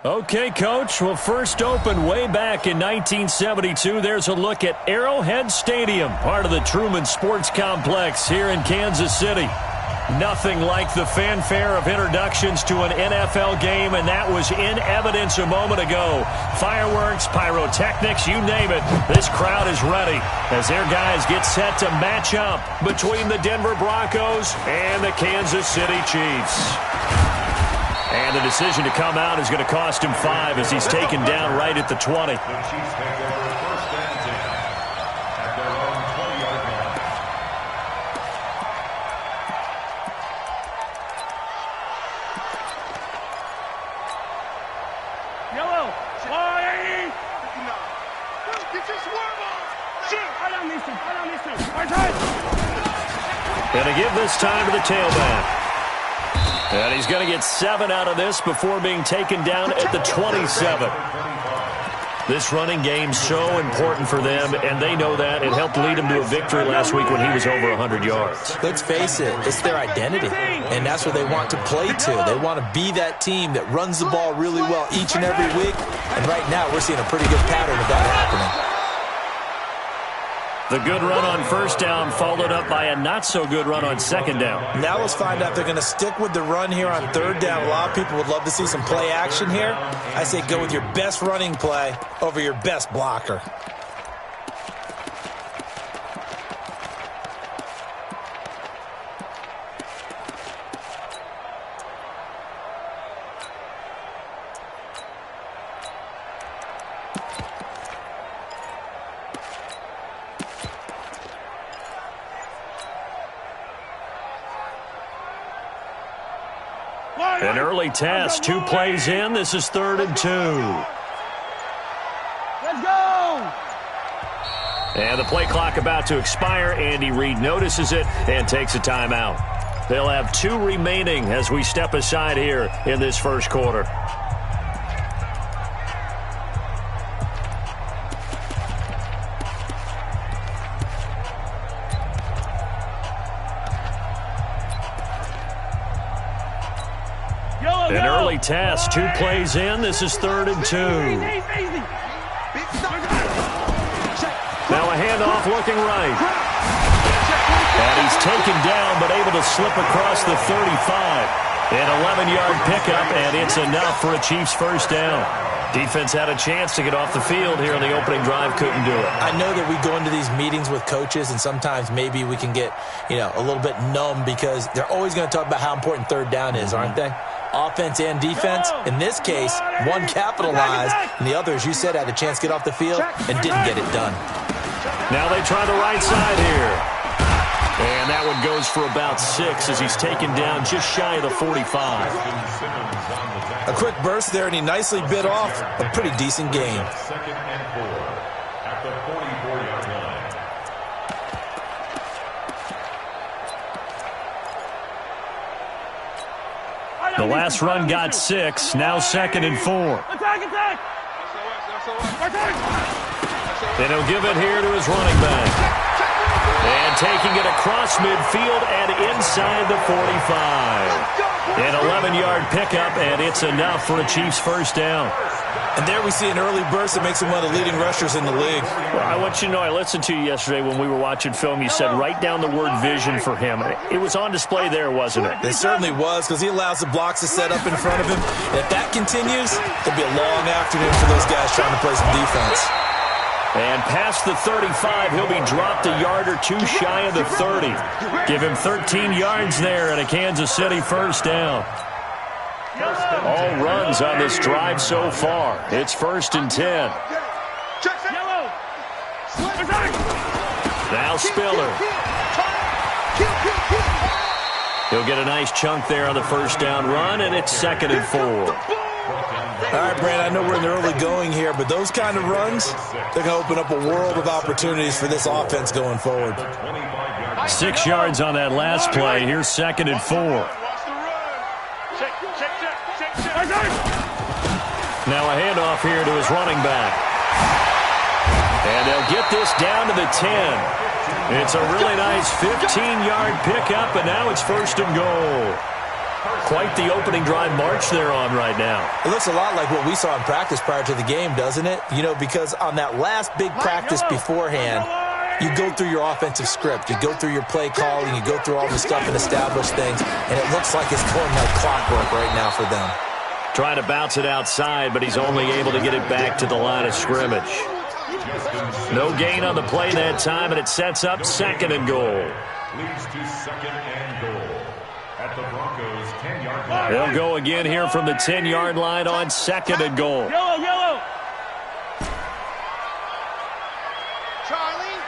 Okay, Coach. Well, first opened way back in 1972. There's a look at Arrowhead Stadium, part of the Truman Sports Complex here in Kansas City. Nothing like the fanfare of introductions to an NFL game, and that was in evidence a moment ago. Fireworks, pyrotechnics, you name it. This crowd is ready as their guys get set to match up between the Denver Broncos and the Kansas City Chiefs. And the decision to come out is going to cost him 5 as he's taken down right at the 20. The Chiefs take over first and 10 at their own 20-yard line. Yellow. Why? Get your swerve on. Shoot. I don't need to. Going to give this time to the tailback. And he's going to get 7 out of this before being taken down at the 27. This running game's so important for them, and they know that. It helped lead them to a victory last week when he was over 100 yards. Let's face it, it's their identity, and that's what they want to play to. They want to be that team that runs the ball really well each and every week, and right now we're seeing a pretty good pattern of that happening. The good run on first down followed up by a not-so-good run on second down. Now let's find out if they're going to stick with the run here on third down. A lot of people would love to see some play action here. I say go with your best running play over your best blocker. An early test, 2 plays in. This is 3rd and 2. Let's go! And the play clock about to expire. Andy Reid notices it and takes a timeout. They'll have 2 remaining as we step aside here in this first quarter. An early test, 2 plays in. This is 3rd and 2. Now a handoff looking right. And he's taken down but able to slip across the 35. An 11-yard pickup, and it's enough for a Chiefs first down. Defense had a chance to get off the field here in the opening drive, couldn't do it. I know that we go into these meetings with coaches, and sometimes maybe we can get, a little bit numb because they're always going to talk about how important third down is, aren't they? Offense and defense. In this case, one capitalized, and the other, as you said, had a chance to get off the field and didn't get it done. Now they try the right side here. And that one goes for about 6 as he's taken down just shy of the 45. A quick burst there, and he nicely bit off a pretty decent gain. 2nd and 4 at the 44-yard line. The last run got 6. Now 2nd and 4. Attack! And he'll give it here to his running back. And taking it across midfield and inside the 45. An 11-yard pickup, and it's enough for a Chiefs first down. And there we see an early burst that makes him one of the leading rushers in the league. Well, I want you to know, I listened to you yesterday when we were watching film. You said write down the word vision for him. It was on display there, wasn't it? It certainly was, because he allows the blocks to set up in front of him. And if that continues, it'll be a long afternoon for those guys trying to play some defense. And past the 35, he'll be dropped a yard or 2 shy of the 30. Give him 13 yards there and a Kansas City first down. All runs on this drive so far. It's 1st and 10. Now Spiller. He'll get a nice chunk there on the first down run, and it's 2nd and 4. All right, Brand, I know we're in the early going here, but those kind of runs, they're going to open up a world of opportunities for this offense going forward. 6 yards on that last play. Here's 2nd and 4. Now a handoff here to his running back. And they'll get this down to the 10. It's a really nice 15-yard pickup, and now it's 1st and goal. Quite the opening drive march they're on right now. It looks a lot like what we saw in practice prior to the game, doesn't it? You know, because on that last big practice beforehand, you go through your offensive script. You go through your play calling. You go through all the stuff and establish things. And it looks like it's going like clockwork right now for them. Trying to bounce it outside, but he's only able to get it back to the line of scrimmage. No gain on the play that time, and it sets up 2nd and goal. Leads to 2nd and goal at the Broncos 10-yard line. They'll go again here from the 10-yard line on 2nd and goal. Yellow. Charlie.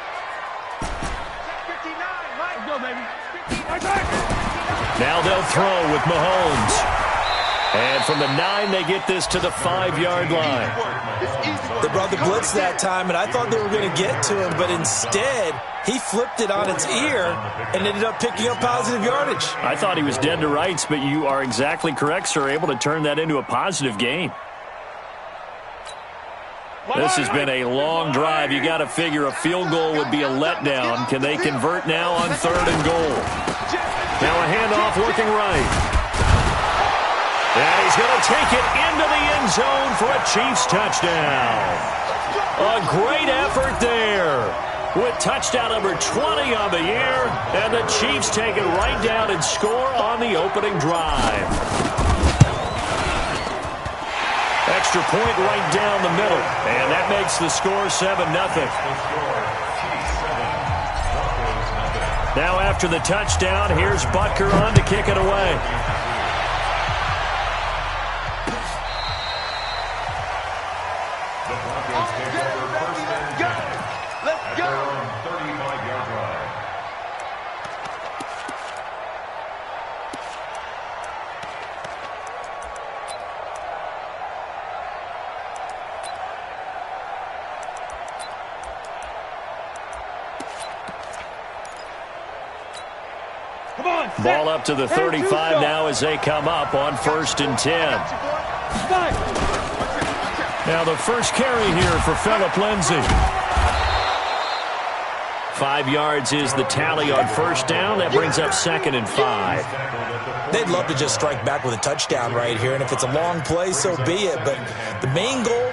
59. Mike. Go, baby. Now they'll throw with Mahomes. And from the 9, they get this to the 5-yard line. They brought the blitz that time, and I thought they were going to get to him, but instead, he flipped it on its ear and ended up picking up positive yardage. I thought he was dead to rights, but you are exactly correct, sir, able to turn that into a positive gain. This has been a long drive. You got to figure a field goal would be a letdown. Can they convert now on 3rd and goal? Now a handoff looking right. And he's going to take it into the end zone for a Chiefs touchdown. A great effort there with touchdown number 20 on the year. And the Chiefs take it right down and score on the opening drive. Extra point right down the middle. And that makes the score 7-0. Now after the touchdown, here's Butker on to kick it away. Ball up to the 35 now as they come up on 1st and 10. Now the first carry here for Phillip Lindsay. 5 yards is the tally on 1st down. That brings up 2nd and 5. They'd love to just strike back with a touchdown right here, and if it's a long play, so be it. But the main goal,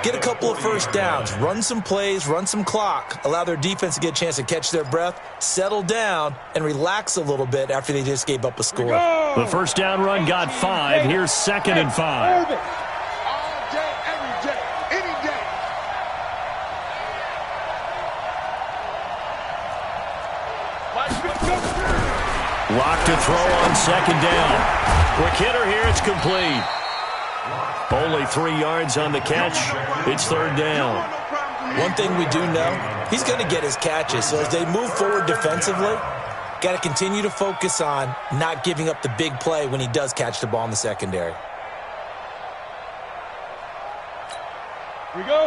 get a couple of 1st downs, run some plays, run some clock, allow their defense to get a chance to catch their breath, settle down, and relax a little bit after they just gave up a score. The 1st down run got 5. Here's 2nd and 5. All day, every day, any day. Lock to throw on 2nd down. Quick hitter here, it's complete. Only 3 yards on the catch. It's 3rd down. One thing we do know, he's going to get his catches. So as they move forward defensively, got to continue to focus on not giving up the big play when he does catch the ball in the secondary. Here we go.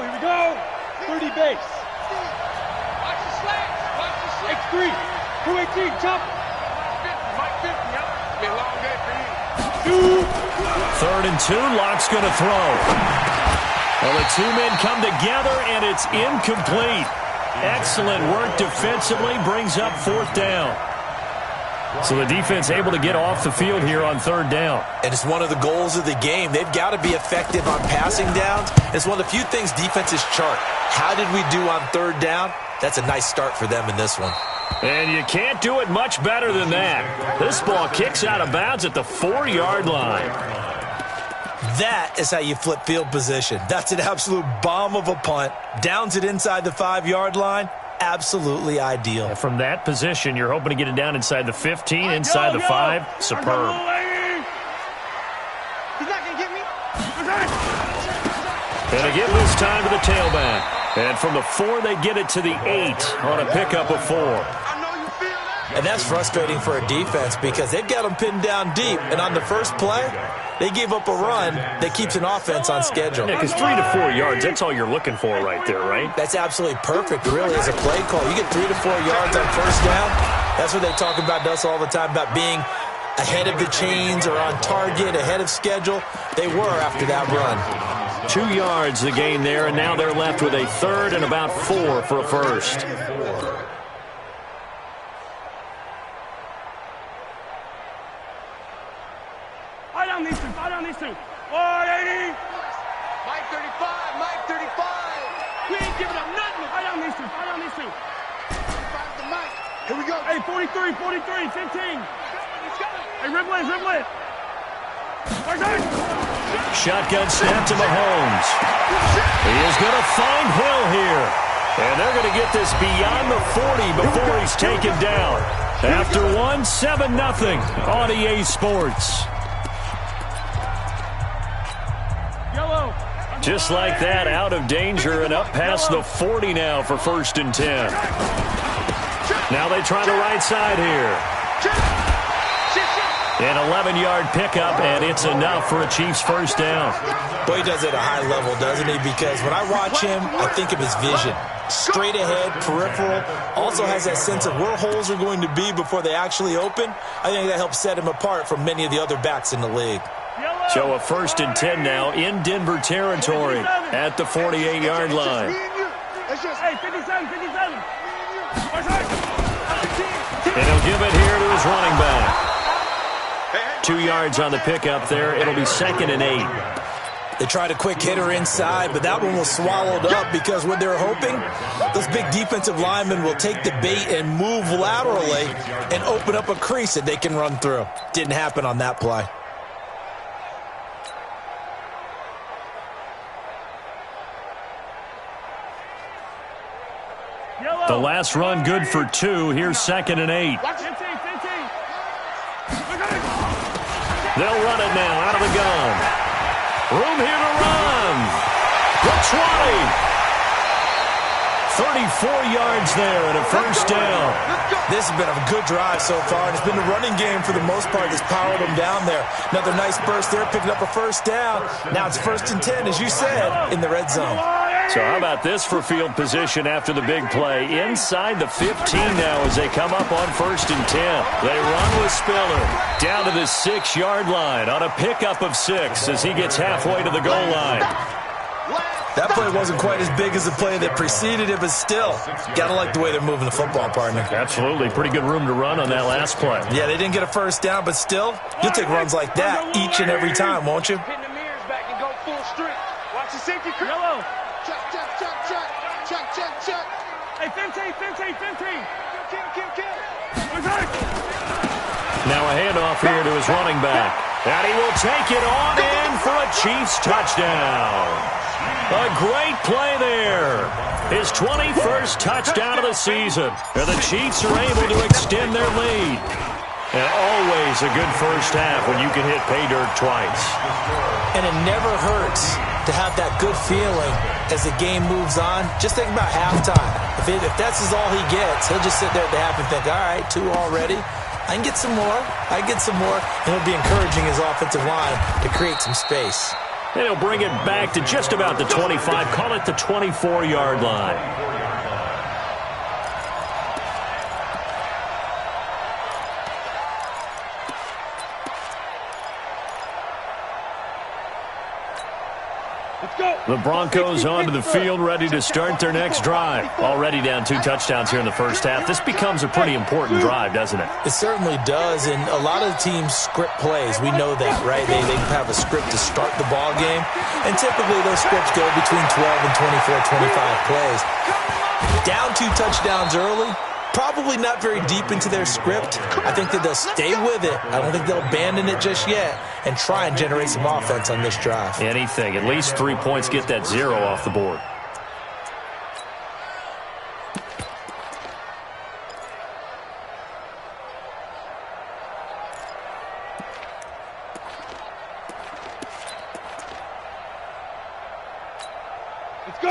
30 base. Watch the slats. Watch the slats. X3. 218, chop. Mike 50, Be a long day for you. 3rd and 2, Locke's going to throw. Well, the 2 men come together, and it's incomplete. Excellent work defensively, brings up 4th down. So the defense able to get off the field here on 3rd down. And it's one of the goals of the game. They've got to be effective on passing downs. It's one of the few things defenses chart. How did we do on 3rd down? That's a nice start for them in this one. And you can't do it much better than that. This ball kicks out of bounds at the 4-yard line. That is how you flip field position. That's an absolute bomb of a punt. Downs it inside the 5-yard line. Absolutely ideal. And from that position, you're hoping to get it down inside the 15, inside the 5. Superb. He's not going to get me. And again this time to the tailback. And from the 4, they get it to the 8 on a pickup of 4. And that's frustrating for a defense because they've got them pinned down deep. And on the first play, they gave up a run that keeps an offense on schedule. Yeah, because 3 to 4 yards, that's all you're looking for right there, right? That's absolutely perfect, really, as a play call. You get 3 to 4 yards on 1st down. That's what they talk about us all the time, about being ahead of the chains or on target, ahead of schedule. They were after that run. 2 yards the gain there, and now they're left with a 3rd and about 4 for a 1st. on these two. Here we go. Hey, 43, 43, 15. Hey, rib blade, rib blade. Shotgun snap to Mahomes. He is going to find Hill here. And they're going to get this beyond the 40 before he's taken down. After 7-0 on EA Sports. Just like that, out of danger and up past the 40 now for 1st and 10. Now they try the right side here. An 11-yard pickup, and it's enough for a Chiefs first down. Boy, he does it at a high level, doesn't he? Because when I watch him, I think of his vision. Straight ahead, peripheral, also has that sense of where holes are going to be before they actually open. I think that helps set him apart from many of the other backs in the league. So a 1st and 10 now in Denver territory at the 48-yard line. Hey, 57, 57. And he'll give it here to his running back. 2 yards on the pickup there. It'll be 2nd and 8. They tried a quick hitter inside, but that one was swallowed up because what they're hoping, those big defensive linemen will take the bait and move laterally and open up a crease that they can run through. Didn't happen on that play. The last run good for 2. Here's 2nd and 8. They'll run it now out of the gun. Room here to run. The 20. 34 yards there and a first down. This has been a good drive so far, and it's been the running game for the most part that's powered them down there. Another nice burst there, picking up a first down. Now it's 1st and 10, as you said, in the red zone. So how about this for field position after the big play? Inside the 15 now as they come up on 1st and 10. They run with Spiller down to the 6-yard line on a pickup of 6 as he gets halfway to the goal line. That play wasn't quite as big as the play that preceded it, but still, gotta like the way they're moving the football, partner. Absolutely. Pretty good room to run on that last play. Yeah, they didn't get a first down, but still, you'll take runs like that each and every time, won't you? Pin the mirrors back and go full street. Watch the safety. Yellow. Check, check, check, check. Check, check, check. Hey, 15, 15, 15. Kill. Now a handoff here to his running back. And he will take it on in for a Chiefs touchdown. A great play there. His 21st touchdown of the season. And the Chiefs are able to extend their lead. And always a good first half when you can hit pay dirt twice. And it never hurts to have that good feeling as the game moves on. Just think about halftime. If that's all he gets, he'll just sit there at the half and think, all right, 2 already. I can get some more. And it'll be encouraging his offensive line to create some space. And he'll bring it back to just about the 25. Call it the 24-yard line. The Broncos onto the field, ready to start their next drive. Already down 2 touchdowns here in the first half. This becomes a pretty important drive, doesn't it? It certainly does, and a lot of teams script plays. We know that, right? They have a script to start the ball game, and typically those scripts go between 12 and 24, 25 plays. Down 2 touchdowns early, probably not very deep into their script. I think that they'll stay with it. I don't think they'll abandon it just yet and try and generate some offense on this drive. Anything. At least 3 points, get that 0 off the board.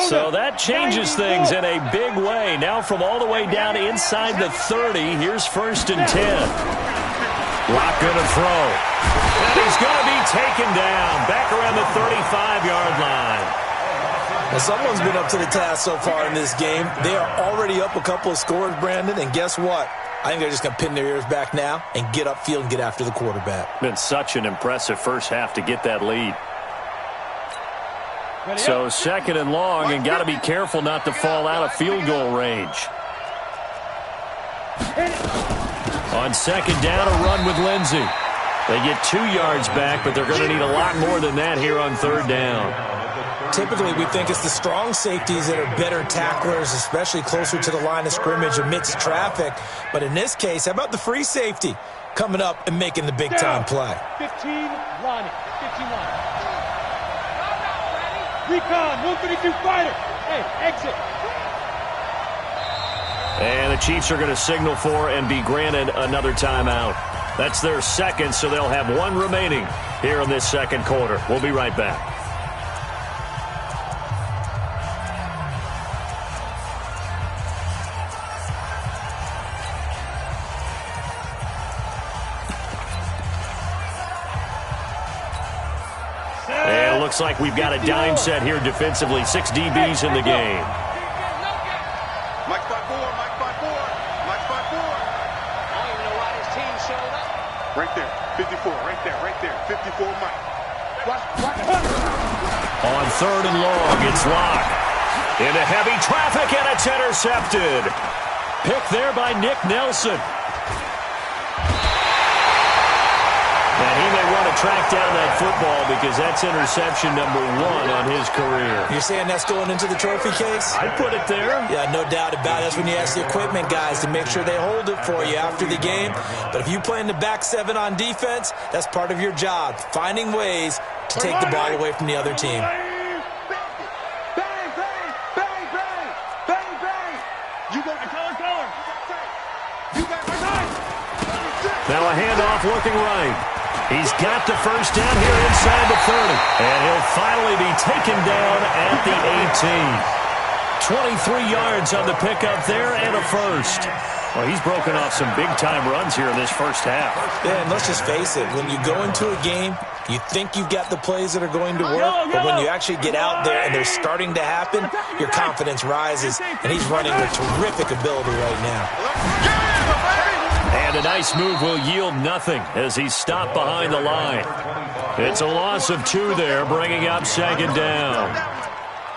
So that changes things in a big way. Now from all the way down inside the 30, here's 1st and 10. Lock going to throw. And he's going to be taken down back around the 35-yard line. Well, someone's been up to the task so far in this game. They are already up a couple of scores, Brandon, and guess what? I think they're just going to pin their ears back now and get upfield and get after the quarterback. Been such an impressive first half to get that lead. So 2nd and long, and got to be careful not to fall out of field goal range. On 2nd down, a run with Lindsey. They get 2 yards back, but they're going to need a lot more than that here on 3rd down. Typically, we think it's the strong safeties that are better tacklers, especially closer to the line of scrimmage amidst traffic. But in this case, how about the free safety coming up and making the big-time play? 15 lining. 15 lining. Recon, 132 fighter. Hey, exit. And the Chiefs are going to signal for and be granted another timeout. That's their second, so they'll have one remaining here in this second quarter. We'll be right back. And it looks like we've got a dime set here defensively. 6 DBs in the game. Mike 5-4, Mike 5-4, Mike 5-4. I don't even know why this team showed up. Right there, 54, right there, 54 Mike. On third and long, it's locked. Into heavy traffic, and it's intercepted. Picked there by Nick Nelson. And he may want to track down that football because that's interception number 1 on his career. You're saying that's going into the trophy case? I'd put it there. Yeah, no doubt about it. That's when you ask the equipment guys to make sure they hold it for you after the game. But if you play in the back 7 on defense, that's part of your job, finding ways to take the ball away from the other team. Now a handoff looking right. He's got the first down here inside the 30. And he'll finally be taken down at the 18. 23 yards on the pickup there and a first. Well, he's broken off some big-time runs here in this first half. Yeah, and let's just face it. When you go into a game, you think you've got the plays that are going to work, but when you actually get out there and they're starting to happen, your confidence rises, and he's running with terrific ability right now. And a nice move will yield nothing as he's stopped behind the line. It's a loss of 2 there, bringing up second down.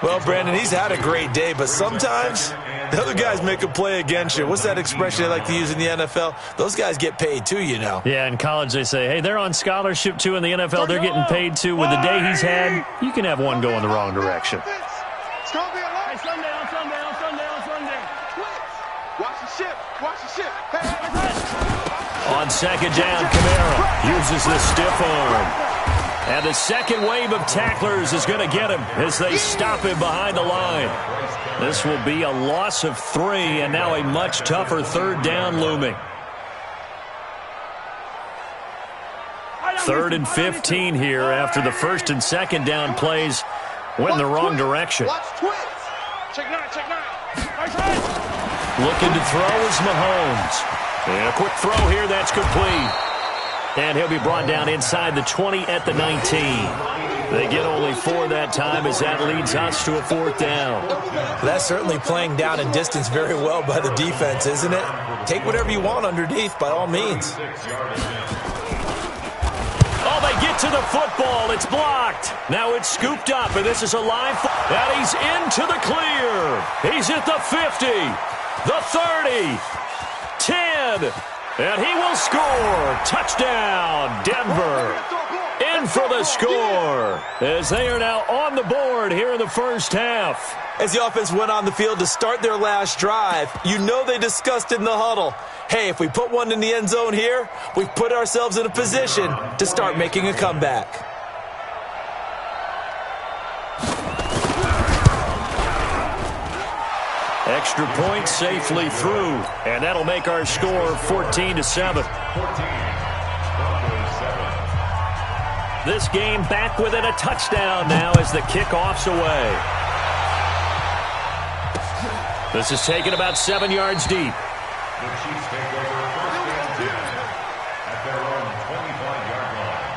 Well, Brandon, he's had a great day, but sometimes the other guys make a play against you. What's that expression they like to use in the NFL? Those guys get paid too, you know. Yeah, in college they say, hey, they're on scholarship too. In the NFL, they're getting paid too. With the day he's had, you can have one go in the wrong direction. It's going to be a line. Sunday. Watch the ship. On second down, Kamara uses the stiff arm. And the second wave of tacklers is going to get him as they stop him behind the line. This will be a loss of 3, and now a much tougher third down looming. 3rd and 15 here after the first and second down plays went in the wrong direction. Check 9. Looking to throw is Mahomes. And a quick throw here, that's complete. And he'll be brought down inside the 20 at the 19. They get only 4 that time as that leads us to a 4th down. That's certainly playing down and distance very well by the defense, isn't it? Take whatever you want underneath, by all means. Oh, they get to the football. It's blocked. Now it's scooped up, and this is a live. And he's into the clear. He's at the 50, the 30, 10. And he will score. Touchdown, Denver. In for the score as they are now on the board here in the first half. As the offense went on the field to start their last drive, you know they discussed in the huddle, hey, if we put one in the end zone here, we've put ourselves in a position to start making a comeback. Extra point safely through, and that'll make our score 14-7. This game back within a touchdown now as the kickoff's away. This is taken about 7 yards deep. The Chiefs take over first and 10 at their own 25-yard line.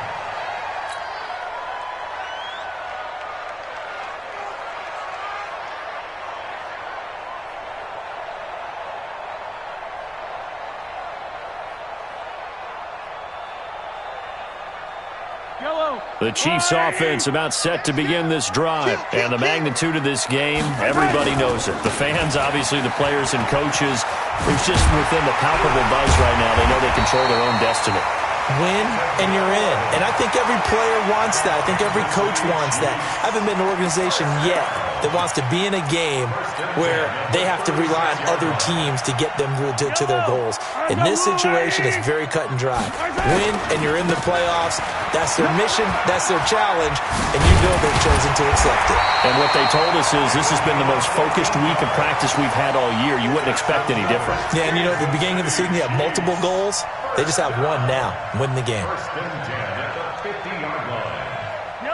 The Chiefs offense about set to begin this drive. And the magnitude of this game, everybody knows it. The fans, obviously the players and coaches, it's just within the palpable buzz right now. They know they control their own destiny. win, and you're in. And I think every player wants that. I think every coach wants that. I haven't been in an organization yet that wants to be in a game where they have to rely on other teams to get them to their goals. In this situation, it's very cut and dry. Win, and you're in the playoffs. That's their mission. That's their challenge. And you know they've chosen to accept it. And what they told us is this has been the most focused week of practice we've had all year. You wouldn't expect any different. Yeah, and you know, at the beginning of the season, you have multiple goals. They just have one now, win the game.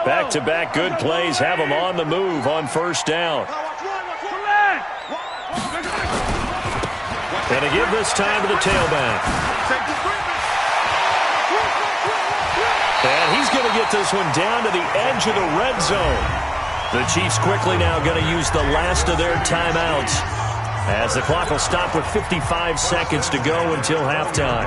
Back-to-back good plays have them on the move on first down. And to give this time to the tailback. And he's going to get this one down to the edge of the red zone. The Chiefs quickly now going to use the last of their timeouts, as the clock will stop with 55 seconds to go until halftime.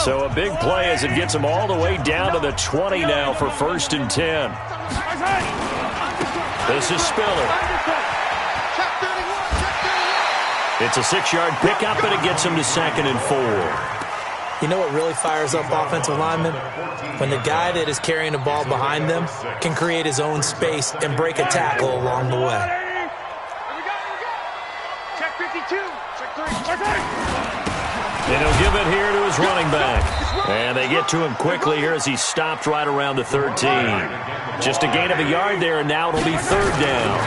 So a big play as it gets them all the way down to the 20 now for 1st and 10. This is Spiller. It's a 6-yard pickup, and it gets them to 2nd and 4. You know what really fires up offensive linemen? When the guy that is carrying the ball behind them can create his own space and break a tackle along the way. Check 52. Check 3. Check 3. And he'll give it here to his running back. And they get to him quickly here as he stopped right around the 13. Just a gain of a yard there, and now it'll be 3rd down.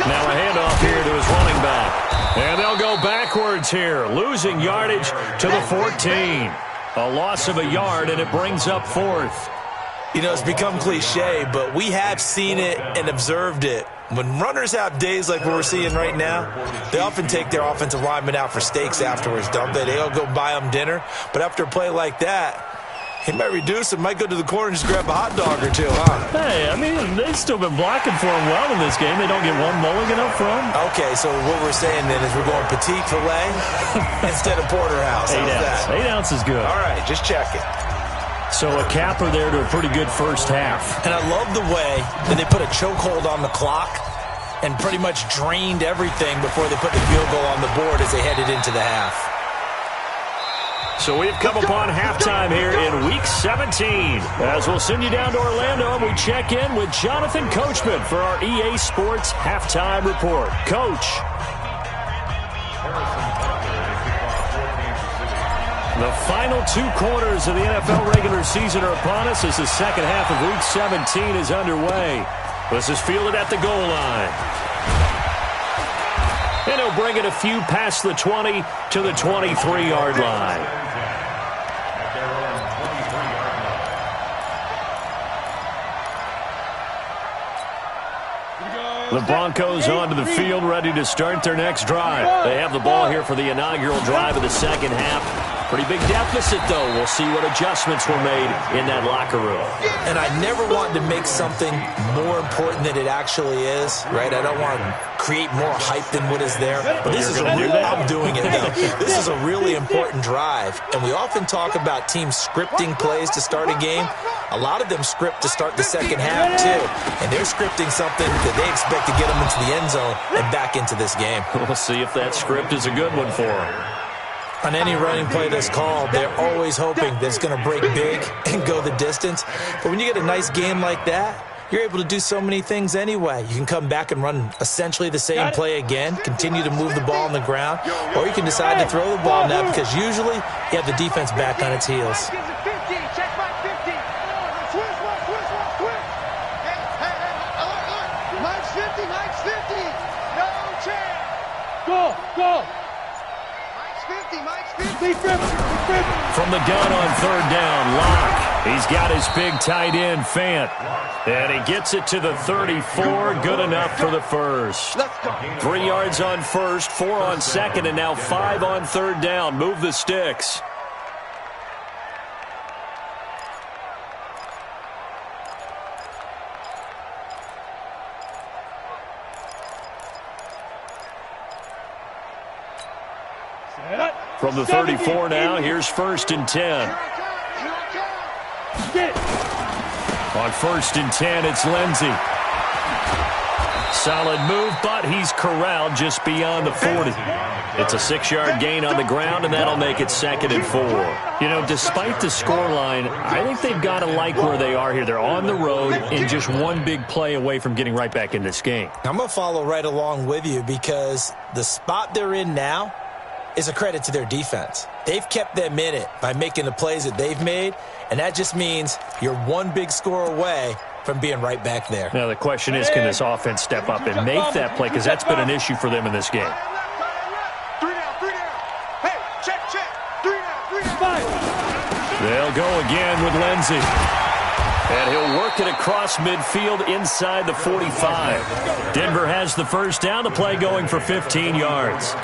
Now a handoff here to his running back. And they'll go backwards here, losing yardage to the 14. A loss of a yard, and it brings up 4th. You know, it's become cliche, but we have seen it and observed it. When runners have days like what we're seeing right now, they often take their offensive linemen out for steaks afterwards, don't they? They'll go buy them dinner. But after a play like that, he might reduce it, might go to the corner and just grab a hot dog or two, huh? Hey, I mean, they've still been blocking for him well in this game. They don't get one mulligan up front. Okay, so what we're saying then is we're going petite filet instead of porterhouse. 8 ounce. 8 ounce is good. All right, just check it. So a capper there to a pretty good first half. And I love the way that they put a chokehold on the clock and pretty much drained everything before they put the field goal on the board as they headed into the half. So we've come upon halftime here in Week 17. As we'll send you down to Orlando, and we check in with Jonathan Coachman for our EA Sports Halftime Report. Coach. The final 2 quarters of the NFL regular season are upon us as the second half of Week 17 is underway. This is fielded at the goal line. And he'll bring it a few past the 20 to the 23-yard line. The Broncos onto the field, ready to start their next drive. They have the ball here for the inaugural drive of the second half. Pretty big deficit, though. We'll see what adjustments were made in that locker room. And I never want to make something more important than it actually is, right? I don't want to create more hype than what is there. But this is I'm doing it, though. This is a really important drive. And we often talk about teams scripting plays to start a game. A lot of them script to start the second half, too. And they're scripting something that they expect to get them into the end zone and back into this game. We'll see if that script is a good one for them. On any running play that's called, they're always hoping that it's going to break big and go the distance. But when you get a nice game like that, you're able to do so many things anyway. You can come back and run essentially the same play again, continue to move the ball on the ground, or you can decide to throw the ball now because usually you have the defense back on its heels. Go! From the gun on 3rd down, Locke. He's got his big tight end, Fant. And he gets it to the 34. Good enough for the first. 3 yards on first, 4 on second, and now 5 on 3rd down. Move the sticks. From the 34 now, here's 1st and 10. On 1st and 10, it's Lindsey. Solid move, but he's corralled just beyond the 40. It's a 6-yard gain on the ground, and that'll make it 2nd and 4. You know, despite the scoreline, I think they've got to like where they are here. They're on the road and just one big play away from getting right back in this game. I'm going to follow right along with you because the spot they're in now is a credit to their defense. They've kept them in it by making the plays that they've made, and that just means you're one big score away from being right back there. Now, the question is, can this offense step up and make that play? Because that's been an issue for them in this game. They'll go again with Lindsey. And he'll work it across midfield inside the 45. Denver has the first down. The play going for 15 yards.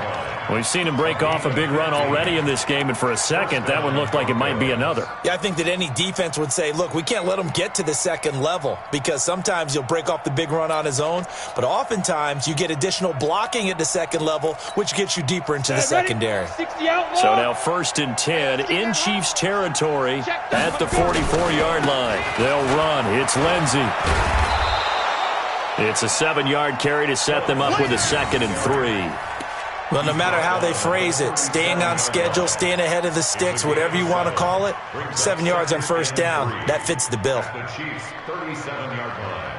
We've seen him break off a big run already in this game, and for a second, that one looked like it might be another. Yeah, I think that any defense would say, look, we can't let him get to the second level because sometimes he'll break off the big run on his own, but oftentimes you get additional blocking at the second level, which gets you deeper into the secondary. So now 1st and 10 in Chiefs territory at the 44-yard line. They'll run. It's Lindsey. It's a 7-yard carry to set them up with a 2nd and 3. Well, no matter how they phrase it, staying on schedule, staying ahead of the sticks, whatever you want to call it, 7 yards on first down, that fits the bill. The Chiefs' 37-yard line.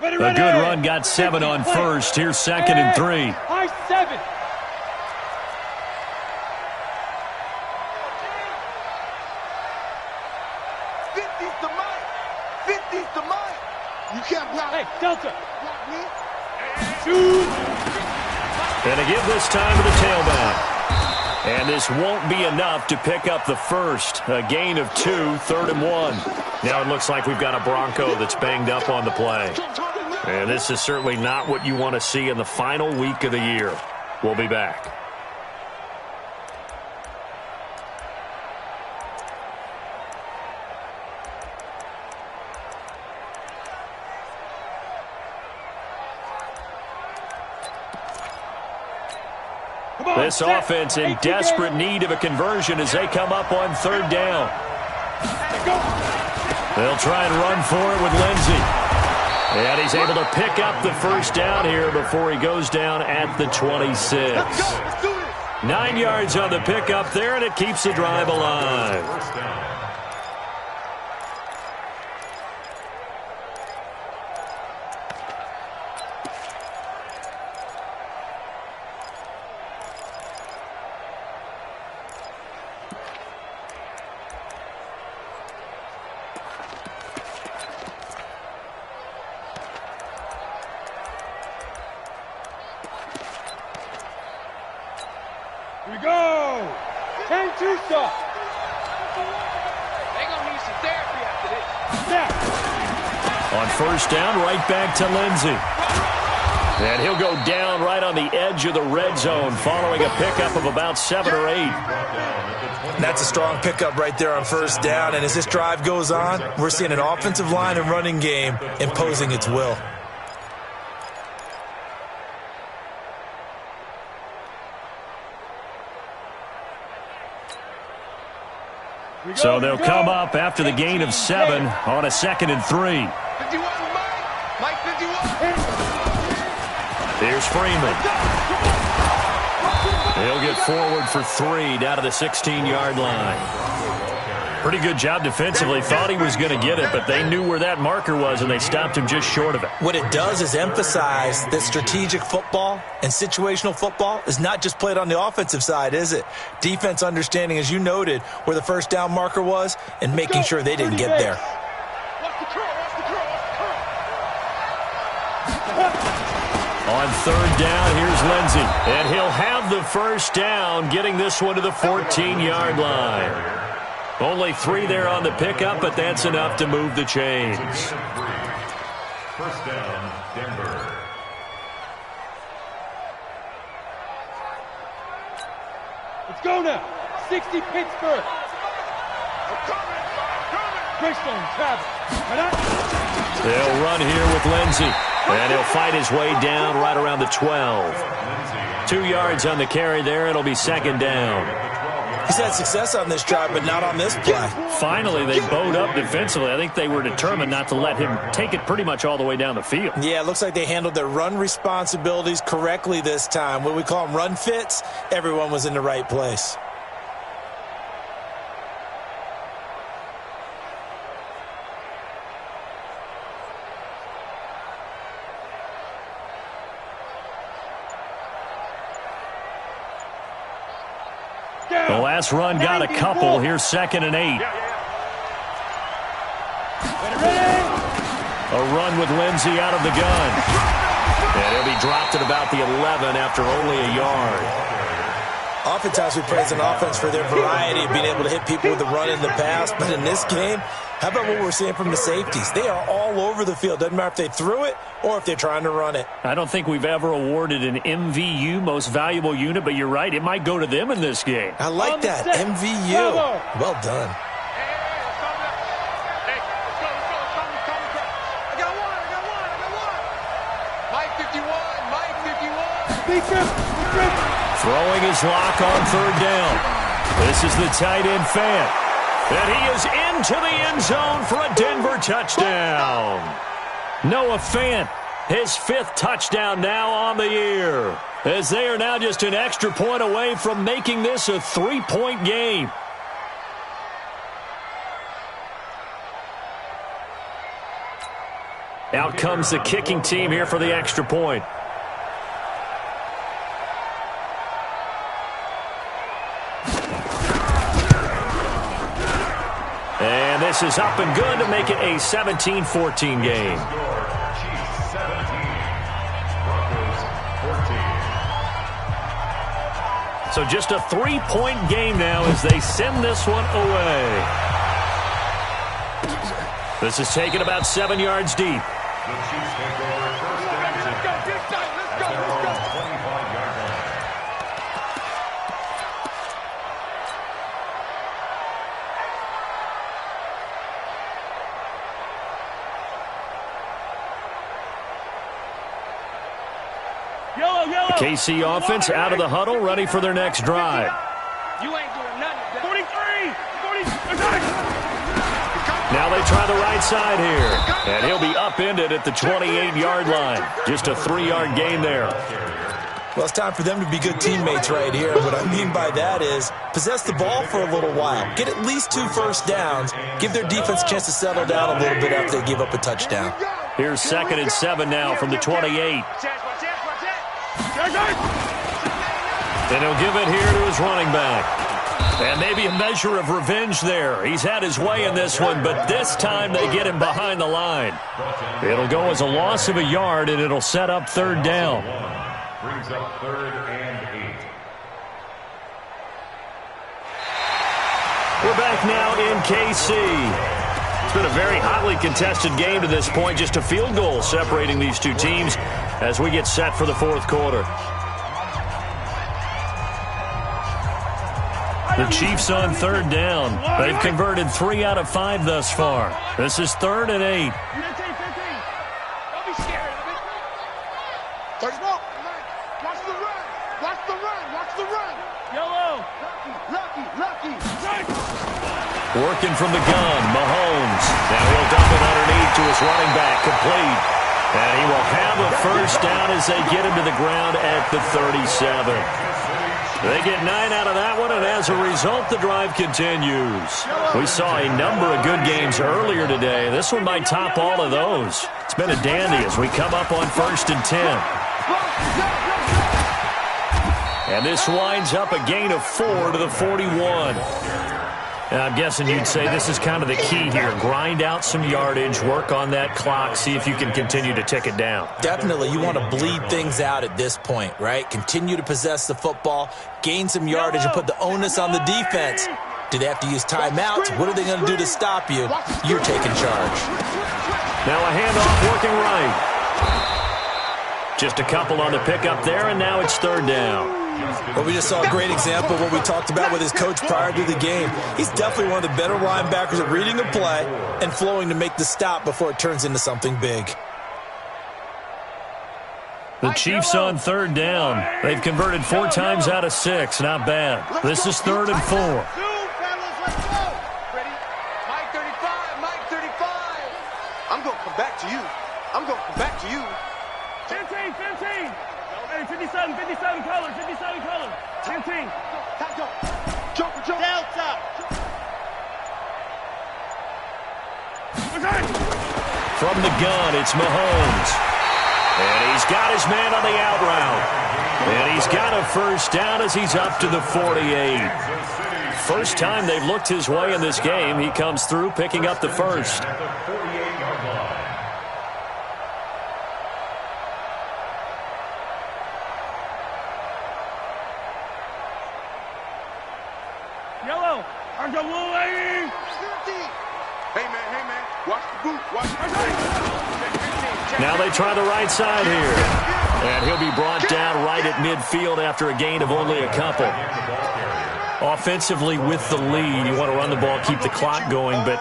A good run got 7 on first. Here's 2nd and 3. High 7. Delta. And a give this time to the tailback. And this won't be enough to pick up the first. A gain of 2, 3rd and 1. Now it looks like we've got a Bronco that's banged up on the play. And this is certainly not what you want to see in the final week of the year. We'll be back. This offense in desperate need of a conversion as they come up on 3rd down. They'll try and run for it with Lindsey. And he's able to pick up the first down here before he goes down at the 26. 9 yards on the pickup there, and it keeps the drive alive. Here we go. 10-2 stop. They gonna need some therapy after this. Snap. On first down, right back to Lindsey. And he'll go down right on the edge of the red zone following a pickup of about 7 or 8. That's a strong pickup right there on first down. And as this drive goes on, we're seeing an offensive line and running game imposing its will. So they'll come up after the gain of 7 on a 2nd and 3. 51, Mike 51. Here's Freeman. He'll get forward for 3 down to the 16-yard line. Pretty good job defensively. Thought he was going to get it, but they knew where that marker was, and they stopped him just short of it. What it does is emphasize that strategic football and situational football is not just played on the offensive side, is it? Defense understanding, as you noted, where the first down marker was and making sure they didn't get there. On 3rd down, here's Lindsey. And he'll have the first down, getting this one to the 14-yard line. Only 3 there on the pickup, but that's enough to move the chains. First down, Denver. Let's go now. 60 Pittsburgh. Greystone, Travis. They'll run here with Lindsey. And he'll fight his way down right around the 12. 2 yards on the carry there. It'll be second down. He's had success on this drive, but not on this play. Finally, they bowed up defensively. I think they were determined not to let him take it pretty much all the way down the field. Yeah, it looks like they handled their run responsibilities correctly this time. What we call them run fits, everyone was in the right place. The last run got a couple. Here's 2nd and 8. A run with Lindsey out of the gun. And he'll be dropped at about the 11 after only a yard. Oftentimes we praise an offense for their variety of being able to hit people with the run in the past. But in this game, how about what we're seeing from the safeties? They are all over the field. Doesn't matter if they threw it or if they're trying to run it. I don't think we've ever awarded an MVU, most valuable unit, but you're right. It might go to them in this game. I like that. MVU. Well done. Throwing his lock on 3rd down. This is the tight end Fant. And he is into the end zone for a Denver touchdown. Noah Fant, his 5th touchdown now on the year, as they are now just an extra point away from making this a 3-point game. Out comes the kicking team here for the extra point. And this is up and good to make it a 17-14 game. So just a 3-point game now as they send this one away. This is taken about 7 yards deep. The Chiefs take over 1st and 10 at their own 25-yard line. The KC offense out of the huddle, ready for their next drive. You ain't doing nothing. 43! Now they try the right side here. And he'll be upended at the 28-yard line. Just a 3-yard gain there. Well, it's time for them to be good teammates right here. What I mean by that is possess the ball for a little while. Get at least 2 first downs. Give their defense a chance to settle down a little bit after they give up a touchdown. Here's 2nd and 7 now from the 28. And he'll give it here to his running back. And maybe a measure of revenge there. He's had his way in this one, but this time they get him behind the line. It'll go as a loss of a yard, and it'll set up 3rd down. Brings up 3rd and 8. We're back now in KC. It's been a very hotly contested game to this point. Just a field goal separating these two teams as we get set for the 4th quarter. The Chiefs on 3rd down. They've converted 3 out of 5 thus far. This is 3rd and 8. Don't be scared of it. Watch the run. Watch the run. Watch the run. Yellow. Lucky. Working from the gun, Mahomes. Now he'll dump it underneath to his running back, complete. And he will have a 1st down as they get him to the ground at the 37. They get 9 out of that one, and as a result, the drive continues. We saw a number of good games earlier today. This one might top all of those. It's been a dandy as we come up on 1st and 10. And this winds up a gain of 4 to the 41. And I'm guessing you'd say this is kind of the key here. Grind out some yardage, work on that clock, see if you can continue to tick it down. Definitely. You want to bleed things out at this point, right? Continue to possess the football, gain some yardage, and put the onus on the defense. Do they have to use timeouts? What are they going to do to stop you? You're taking charge. Now a handoff working right. Just a couple on the pickup there, and now it's 3rd down. Well, we just saw a great example of what we talked about with his coach prior to the game. He's definitely one of the better linebackers at reading a play and flowing to make the stop before it turns into something big. The Chiefs on third down. They've converted 4 times out of 6. Not bad. This is 3rd and 4. Ready? Mike 35, Mike 35. I'm going to come back to you. I'm going to come back to you. 15. Hey, 57 colors, 57 colors. 15. Jump. Delta. From the gun, it's Mahomes. And he's got his man on the out route. And he's got a first down as he's up to the 48. First time they've looked his way in this game. He comes through picking up the first. Yellow. I'm the little lady. Hey, man. Watch the boot. Watch the boot. Now they try the right side here. And he'll be brought down right at midfield after a gain of only a couple. Offensively with the lead, you want to run the ball, keep the clock going, but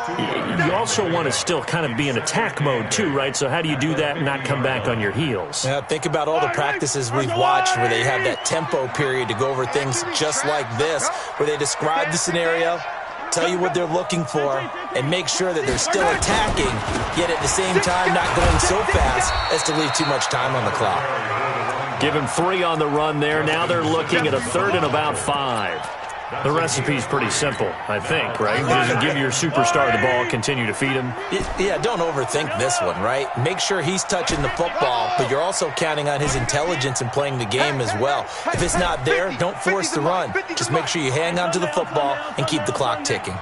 you also want to still kind of be in attack mode too, right? So how do you do that and not come back on your heels? Yeah, think about all the practices we've watched where they have that tempo period to go over things just like this, where they describe the scenario, tell you what they're looking for, and make sure that they're still attacking, yet at the same time not going so fast as to leave too much time on the clock. Give him 3 on the run there. Now they're looking at a 3rd and about 5. The recipe's pretty simple, I think, right? Just give your superstar the ball, continue to feed him. Yeah, don't overthink this one, right? Make sure he's touching the football, but you're also counting on his intelligence in playing the game as well. If it's not there, don't force the run. Just make sure you hang on to the football and keep the clock ticking.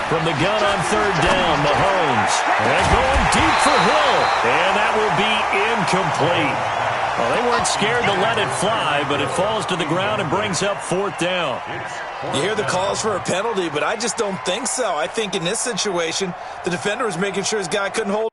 From the gun on 3rd down, Mahomes. And going deep for Hill. And that will be incomplete. Well, they weren't scared to let it fly, but it falls to the ground and brings up 4th down. You hear the calls for a penalty, but I just don't think so. I think in this situation, the defender was making sure his guy couldn't hold.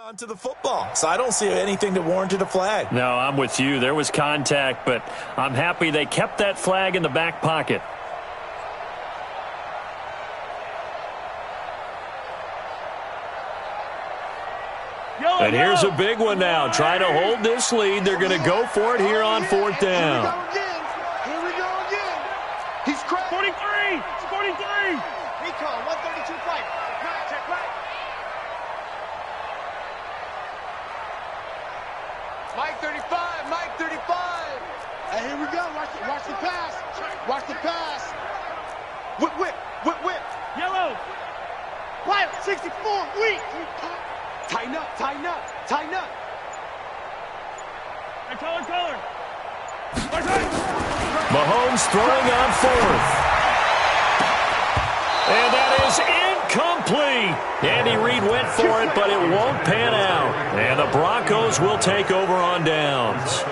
On to the football, so I don't see anything that warranted a flag. No, I'm with you. There was contact, but I'm happy they kept that flag in the back pocket. And here's a big one now. Trying to hold this lead. They're going to go for it here on 4th down. Here we go again. He's cracked. 43. 43. Recon, 132 fight. Check right. Mike 35. Mike 35. And here we go. Watch the pass. Watch the pass. Whip. Yellow. White, 64. Weak. Tighten up. Mahomes throwing on fourth. And that is incomplete. Andy Reid went for it, but it won't pan out. And the Broncos will take over on downs.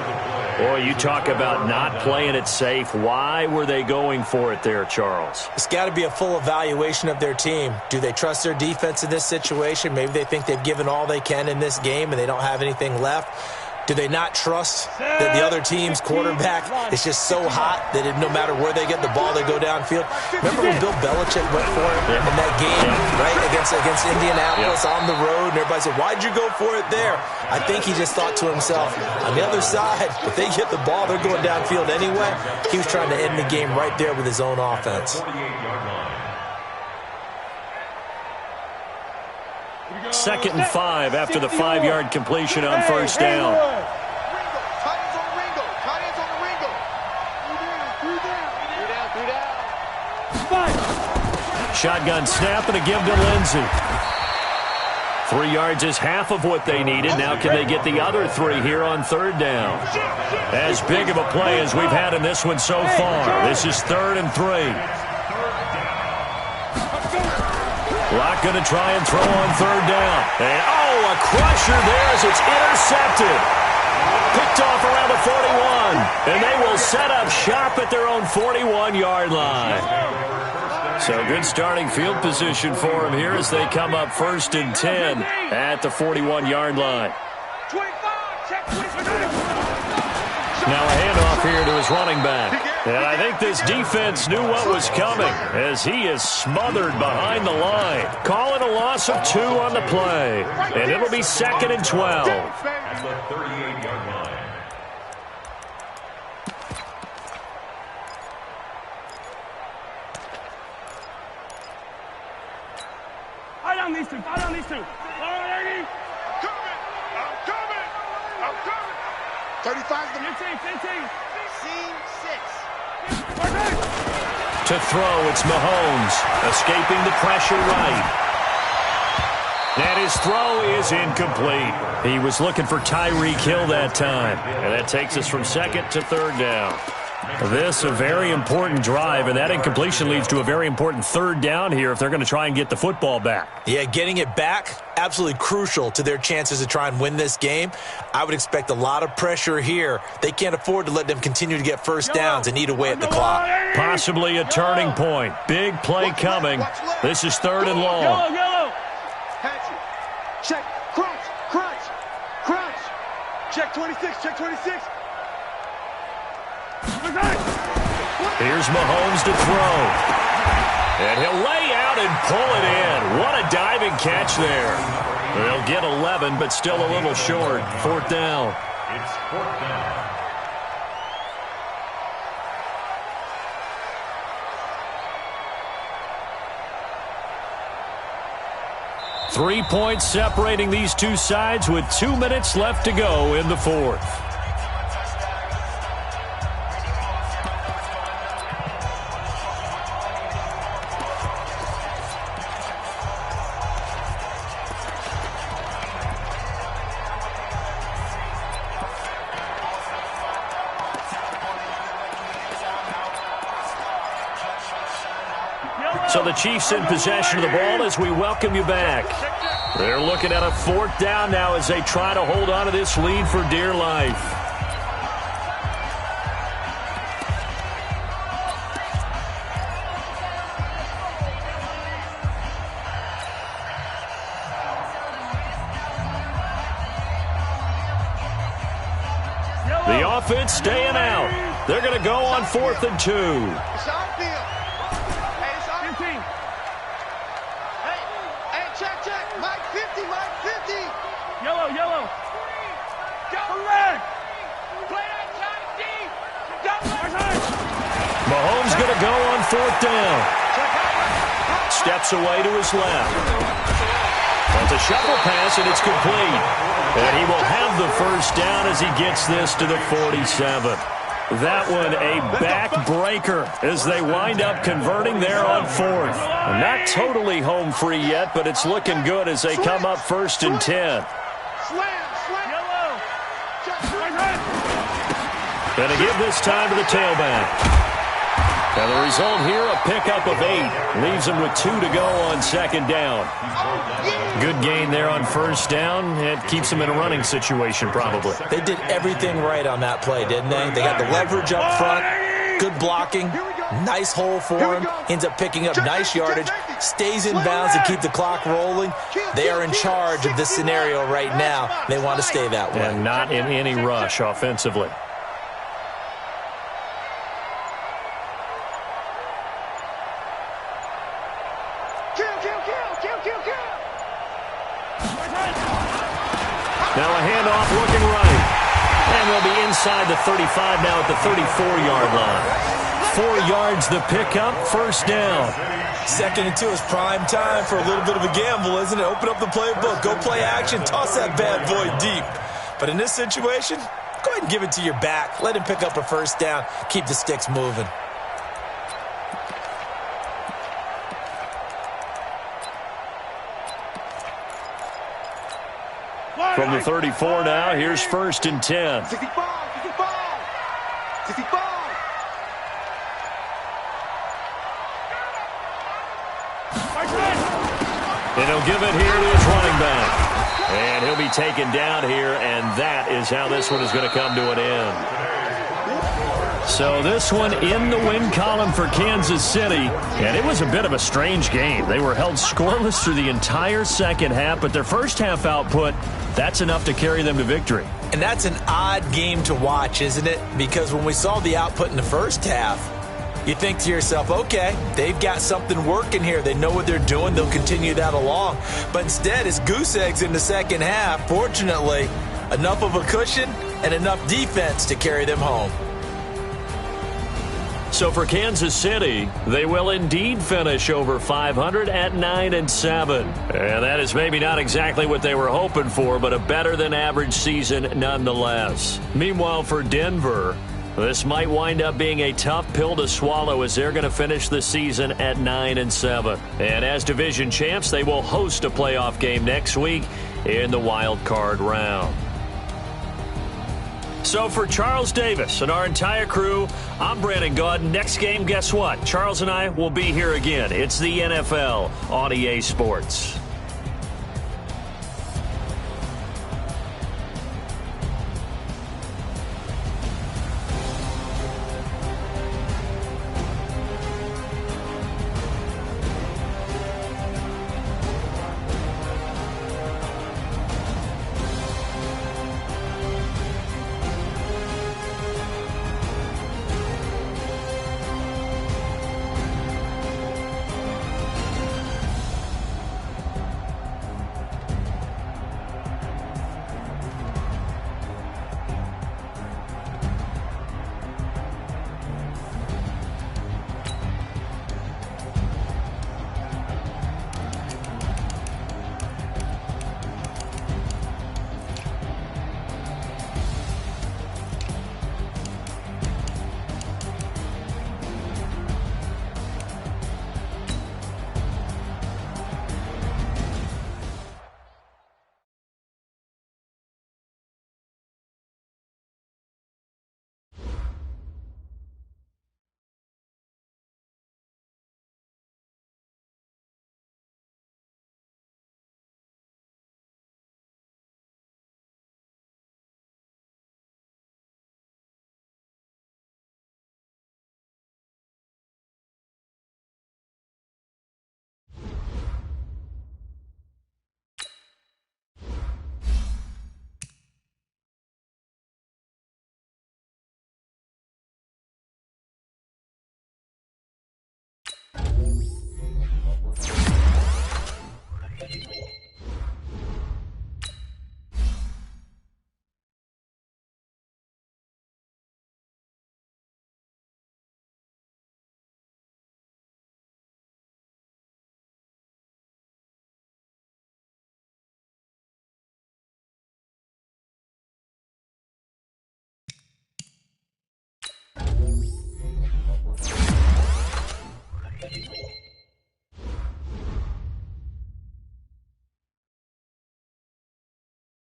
Boy, you talk about not playing it safe. Why were they going for it there, Charles? It's got to be a full evaluation of their team. Do they trust their defense in this situation? Maybe they think they've given all they can in this game and they don't have anything left. Do they not trust that the other team's quarterback is just so hot that no matter where they get the ball, they go downfield? Remember when Bill Belichick went for it in that game, right, against Indianapolis on the road, and everybody said, why'd you go for it there? I think he just thought to himself, on the other side, if they get the ball, they're going downfield anyway. He was trying to end the game right there with his own offense. Second and 5 after the 5-yard completion on first down. Shotgun snap and a give to Lindsey. 3 yards is half of what they needed. Now can they get the other 3 here on third down? As big of a play as we've had in this one so far. This is 3rd and 3. Locke going to try and throw on third down. And, a crusher there as it's intercepted. Picked off around the 41. And they will set up shop at their own 41-yard line. So good starting field position for them here as they come up 1st and 10 at the 41-yard line. Now a handoff here to his running back. And I think this defense knew what was coming as he is smothered behind the line. Call it a loss of 2 on the play. And it'll be 2nd and 12. At the 38-yard line. Fight on these two. Fight on these two. I'm coming. 35 to 15. Scene 6. To throw, it's Mahomes, escaping the pressure right. And his throw is incomplete. He was looking for Tyreek Hill that time. And that takes us from 2nd to 3rd down. This a very important drive, and that incompletion leads to a very important 3rd down here if they're going to try and get the football back. Yeah, getting it back, absolutely crucial to their chances to try and win this game. I would expect a lot of pressure here. They can't afford to let them continue to get first downs and eat away at the clock. Possibly a turning point. Big play coming. This is 3rd and long. Yellow. Check. Crunch. Check 26. Here's Mahomes to throw. And he'll lay out and pull it in. What a diving catch there. They'll get 11, but still a little short. 4th down. It's 4th down. Three points separating these two sides with 2 minutes left to go in the 4th. So the Chiefs in possession of the ball as we welcome you back. They're looking at a 4th down now as they try to hold on to this lead for dear life. The offense staying out. They're going to go on 4th and 2. Yellow. Mahomes going to go on 4th down. Steps away to his left. That's a shovel pass, and it's complete. And he will have the 1st down as he gets this to the 47. That one a backbreaker as they wind up converting there on 4th. Not totally home free yet, but it's looking good as they come up 1st and 10. Going to give this time to the tailback. And the result here, a pickup of 8. Leaves him with 2 to go on second down. Good gain there on first down. It keeps him in a running situation, probably. They did everything right on that play, didn't they? They got the leverage up front, good blocking, nice hole for him, ends up picking up nice yardage, stays in bounds to keep the clock rolling. They are in charge of this scenario right now. They want to stay that way. And not in any rush offensively. Now a handoff looking right. And they'll be inside the 35 now at the 34-yard line. 4 yards the pickup, first down. 2nd and 2 is prime time for a little bit of a gamble, isn't it? Open up the playbook, go play action, toss that bad boy deep. But in this situation, go ahead and give it to your back. Let him pick up a first down, keep the sticks moving. From the 34 now, here's 1st and 10. 65. And he'll give it here to his running back. And he'll be taken down here, and that is how this one is going to come to an end. So this one in the win column for Kansas City, and it was a bit of a strange game. They were held scoreless through the entire second half, but their first half output, that's enough to carry them to victory. And that's an odd game to watch, isn't it? Because when we saw the output in the first half, you think to yourself, okay, they've got something working here. They know what they're doing. They'll continue that along. But instead, it's goose eggs in the second half. Fortunately, enough of a cushion and enough defense to carry them home. So for Kansas City, they will indeed finish over 500 at 9-7. And that is maybe not exactly what they were hoping for, but a better than average season nonetheless. Meanwhile, for Denver, this might wind up being a tough pill to swallow as they're going to finish the season at 9-7. And as division champs, they will host a playoff game next week in the wild card round. So for Charles Davis and our entire crew, I'm Brandon Gaudin. Next game, guess what? Charles and I will be here again. It's the NFL on EA Sports.